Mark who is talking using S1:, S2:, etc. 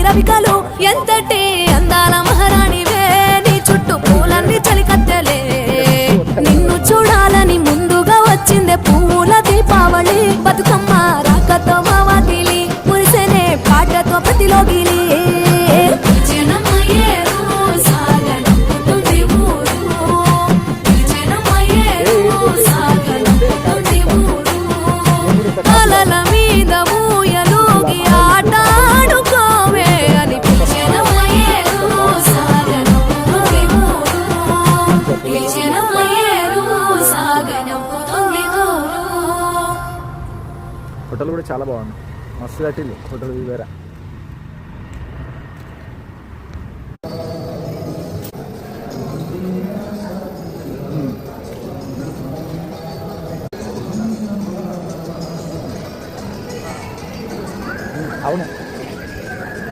S1: రవికలు ఎంతటి అందాల మహారాణివే నీ చుట్టూ పూలన్నీ చలికత్తెలే నిన్ను చూడాలని ముందుగా వచ్చిందే పూల దీపావళి బతుకమ్మ రాకతో మా వాకిలి మురిసెనే పాటతో ప్రతిలోగిలి అలల మీద ఊయలూగి ఆటాడుకోవే అని
S2: హోటల్ కూడా చాలా బాగుంది, మస్తు కట్టింది హోటల్ వేరే.